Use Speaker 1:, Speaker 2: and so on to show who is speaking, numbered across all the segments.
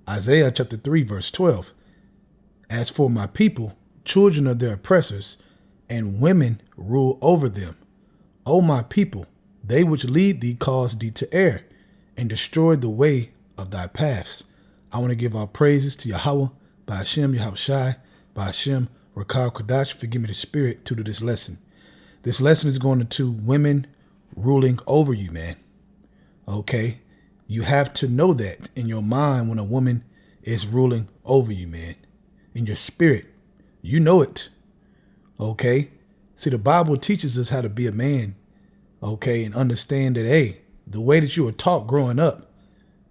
Speaker 1: Isaiah chapter 3, verse 12. As for my people, children of their oppressors, and women rule over them. O my people, they which lead thee cause thee to err, and destroy the way of thy paths. I want to give our praises to Yahweh, by Hashem Yahushai, by Hashem Rakal Kodash, forgive me the spirit, to do this lesson. This lesson is going to women ruling over you, man. Okay? You have to know that in your mind when a woman is ruling over you, man. In your spirit, you know it. Okay? See, the Bible teaches us how to be a man, okay, and understand that, hey, the way that you were taught growing up,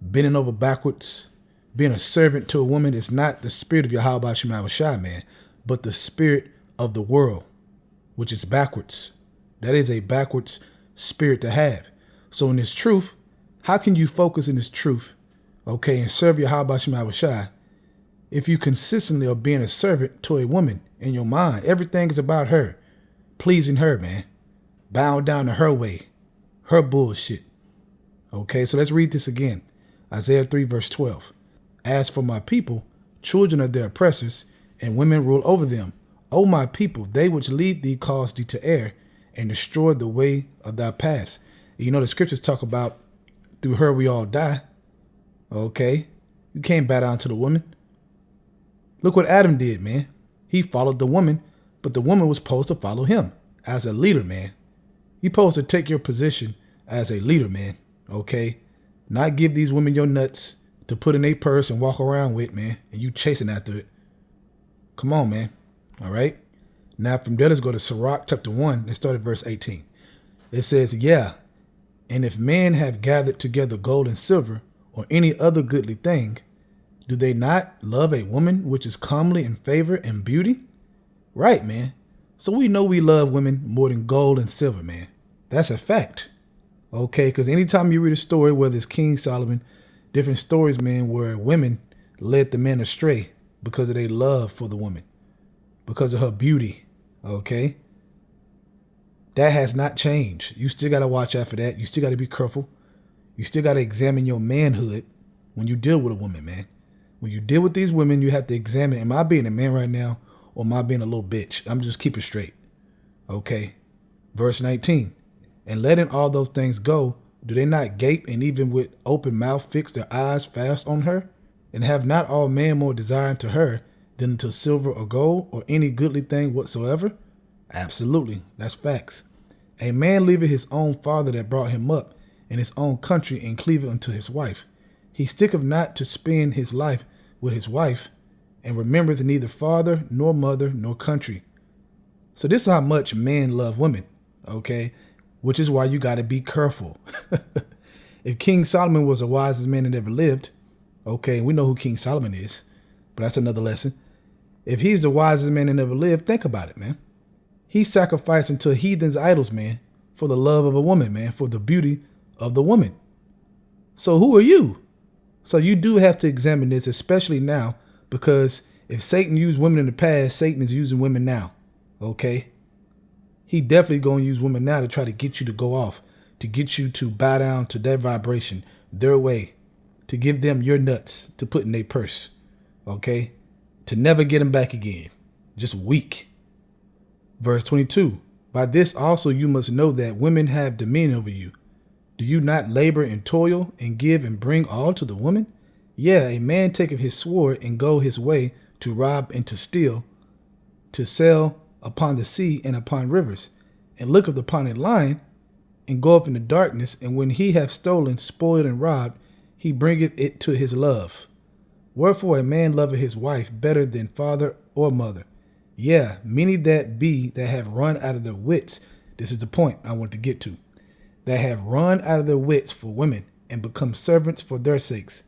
Speaker 1: bending over backwards, being a servant to a woman is not the spirit of Yahweh Shema Shai, man, but the spirit of the world, which is backwards. That is a backwards spirit to have. So in this truth, how can you focus in this truth, okay, and serve Yahweh Shema Shai if you consistently are being a servant to a woman in your mind? Everything is about her, pleasing her, man, bowing down to her way, her bullshit. Okay, so let's read this again. Isaiah 3, verse 12. As for my people, children of their oppressors, and women rule over them. O my people, they which lead thee cause thee to err, and destroy the way of thy paths. You know, the scriptures talk about through her we all die. Okay, you can't bow down to the woman. Look what Adam did, man. He followed the woman, but the woman was supposed to follow him as a leader, man. You're supposed to take your position as a leader, man. Okay, not give these women your nuts to put in a purse and walk around with, man, and you chasing after it. Come on, man. All right. Now from there, let's go to Sirach chapter 1 and start at verse 18. It says, yeah, and if men have gathered together gold and silver or any other goodly thing, do they not love a woman which is comely in favor and beauty? Right, man. So we know we love women more than gold and silver, man. That's a fact. Okay, because anytime you read a story, whether it's King Solomon, different stories, man, where women led the men astray because of their love for the woman, because of her beauty, okay? That has not changed. You still got to watch out for that. You still got to be careful. You still got to examine your manhood when you deal with a woman, man. When you deal with these women, you have to examine, am I being a man right now or am I being a little bitch? I'm just keeping straight, okay? Verse 19, and letting all those things go, do they not gape and even with open mouth fix their eyes fast on her? And have not all men more desire to her than unto silver or gold or any goodly thing whatsoever? Absolutely. That's facts. A man leaveth his own father that brought him up in his own country and cleaveth unto his wife. He sticketh not to spend his life with his wife and remembereth neither father nor mother nor country. So this is how much men love women, okay? Which is why you got to be careful. If King Solomon was the wisest man that ever lived, okay, we know who King Solomon is, but that's another lesson. If he's the wisest man that ever lived, think about it, man. He sacrificed unto heathens idols, man, for the love of a woman, man, for the beauty of the woman. So who are you? So you do have to examine this, especially now, because if Satan used women in the past, Satan is using women now, okay? He definitely going to use women now to try to get you to go off, to get you to bow down to their vibration, their way, to give them your nuts to put in their purse, okay? To never get them back again. Just weak. Verse 22, by this also you must know that women have dominion over you. Do you not labor and toil and give and bring all to the woman? Yeah, a man taketh his sword and go his way to rob and to steal, to sell upon the sea and upon rivers, and looketh upon a lion and goeth into darkness, and when he hath stolen, spoiled, and robbed, he bringeth it to his love. Wherefore a man loveth his wife better than father or mother. Yeah, many that be that have run out of their wits. This is the point I want to get to. That have run out of their wits for women and become servants for their sakes.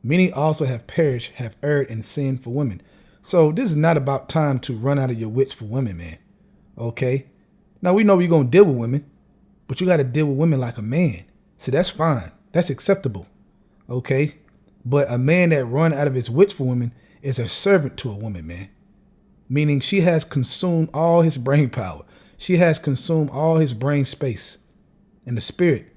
Speaker 1: Many also have perished, have erred and sinned for women. So this is not about time to run out of your wits for women, man. Okay? Now we know you're going to deal with women, but you got to deal with women like a man. See, that's fine. That's acceptable. Okay? But a man that run out of his wits for women is a servant to a woman, man. Meaning she has consumed all his brain power. She has consumed all his brain space and the spirit.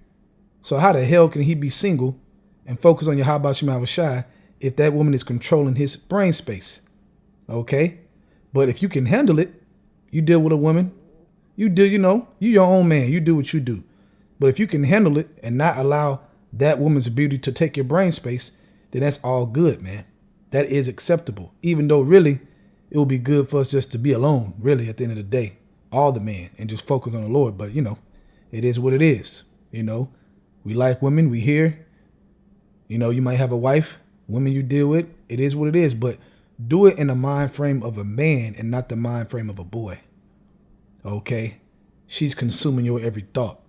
Speaker 1: So how the hell can he be single and focus on your Yahweh Shema Shai if that woman is controlling his brain space. Okay? But if you can handle it, you deal with a woman, you do, you your own man, you do what you do. But if you can handle it and not allow that woman's beauty to take your brain space, then that's all good, man. That is acceptable. Even though really it would be good for us just to be alone, really, at the end of the day, all the men, and just focus on the Lord. But, it is what it is. We like women, we hear, you might have a wife, women you deal with. It is what it is. But do it in the mind frame of a man and not the mind frame of a boy. Okay? She's consuming your every thought.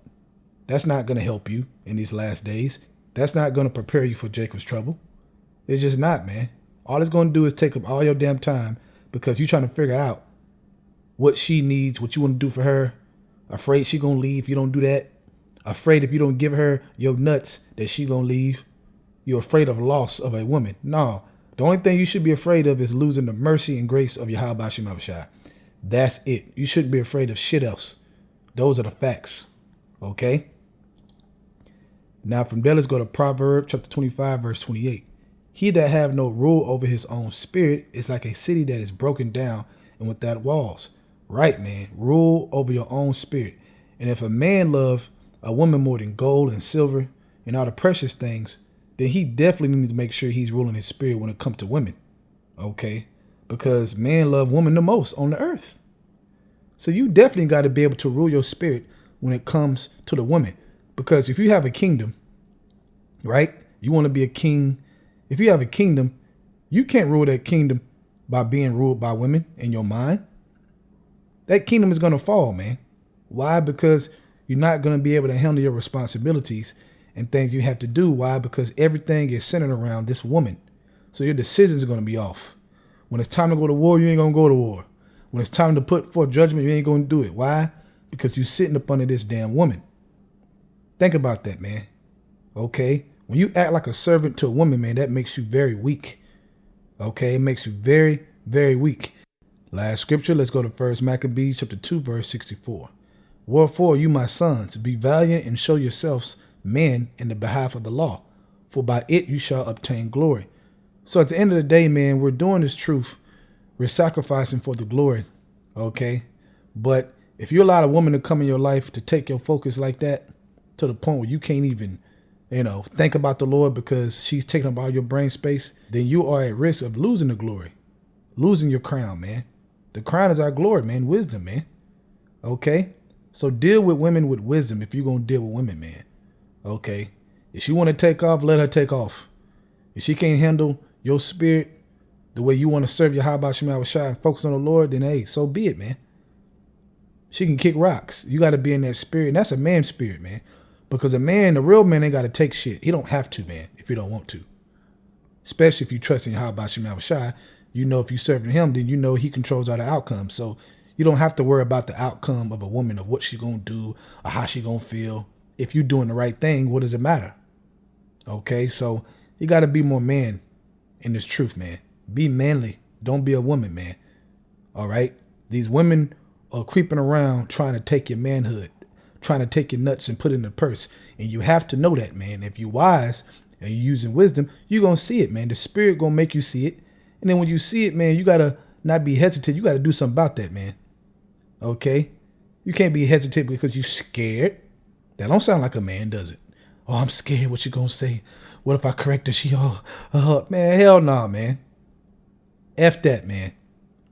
Speaker 1: That's not going to help you in these last days. That's not going to prepare you for Jacob's trouble. It's just not, man. All it's going to do is take up all your damn time because you're trying to figure out what she needs, what you want to do for her. Afraid she going to leave if you don't do that. Afraid if you don't give her your nuts that she going to leave. You're afraid of loss of a woman. No. The only thing you should be afraid of is losing the mercy and grace of Yahweh Shem Abishai. That's it. You shouldn't be afraid of shit else. Those are the facts. Okay? Now from there, let's go to Proverbs chapter 25, verse 28. He that have no rule over his own spirit is like a city that is broken down and without walls. Right, man. Rule over your own spirit. And if a man love a woman more than gold and silver and all the precious things, then he definitely needs to make sure he's ruling his spirit when it comes to women. Okay? Because men love women the most on the earth. So you definitely got to be able to rule your spirit when it comes to the woman. Because if you have a kingdom, right? You want to be a king. If you have a kingdom, you can't rule that kingdom by being ruled by women in your mind. That kingdom is going to fall, man. Why? Because you're not going to be able to handle your responsibilities and things you have to do. Why? Because everything is centered around this woman. So your decisions are going to be off. When it's time to go to war, you ain't going to go to war. When it's time to put forth judgment, you ain't going to do it. Why? Because you're sitting up under this damn woman. Think about that, man. Okay? When you act like a servant to a woman, man, that makes you very weak. Okay? It makes you very, very weak. Last scripture, let's go to 1 Maccabees chapter 2, verse 64. Wherefore, you, my sons, be valiant and show yourselves men in the behalf of the law, for by it you shall obtain glory. So at the end of the day, man, we're doing this truth. We're sacrificing for the glory. Okay? But if you allow a woman to come in your life to take your focus like that, to the point where you can't even, think about the Lord because she's taking up all your brain space, then you are at risk of losing the glory, losing your crown, man. The crown is our glory, man. Wisdom, man. Okay? So deal with women with wisdom if you're going to deal with women, man. Okay? If she want to take off, let her take off. If she can't handle your spirit the way you want to serve your Yahweh Shem Abishai and focus on the Lord, then hey, so be it, man. She can kick rocks. You got to be in that spirit. And that's a man's spirit, man. Because a real man ain't got to take shit. He don't have to, man, if you don't want to. Especially if you trust in Yahweh Shem Abishai. If you serving him, then he controls all the outcomes. So you don't have to worry about the outcome of a woman, of what she going to do or how she going to feel. If you're doing the right thing, what does it matter? Okay, so you got to be more man in this truth, man. Be manly. Don't be a woman, man. All right? These women are creeping around trying to take your manhood, trying to take your nuts and put it in the purse. And you have to know that, man. If you're wise and you're using wisdom, you're going to see it, man. The spirit going to make you see it. And then when you see it, man, you got to not be hesitant. You got to do something about that, man. Okay? You can't be hesitant because you're scared. That don't sound like a man, does it? Oh, I'm scared. What you going to say? What if I correct her? Man, hell no, man. F that, man.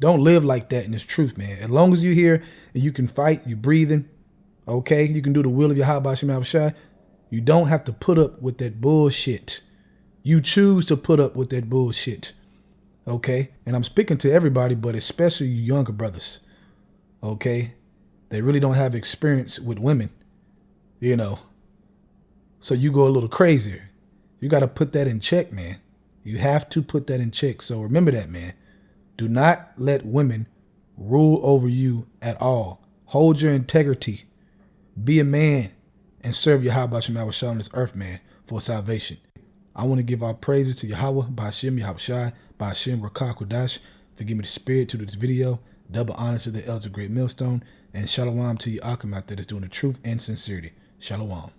Speaker 1: Don't live like that in this truth, man. As long as you're here and you can fight, you're breathing, okay? You can do the will of Yahweh Shem Abishai. You don't have to put up with that bullshit. You choose to put up with that bullshit, okay? And I'm speaking to everybody, but especially you younger brothers, okay? They really don't have experience with women, So you go a little crazier. You got to put that in check, man. You have to put that in check. So remember that, man. Do not let women rule over you at all. Hold your integrity. Be a man and serve Yahweh Shem Abishai on this earth, man, for salvation. I want to give our praises to Yahweh, Ba'ashem Yahushai, Ba'ashem Rakah Kodash, for giving me the spirit to do this video. Double honor to the elders of Great Millstone. And shalom to you, Akim, out there that's doing the truth and sincerity. Shalom.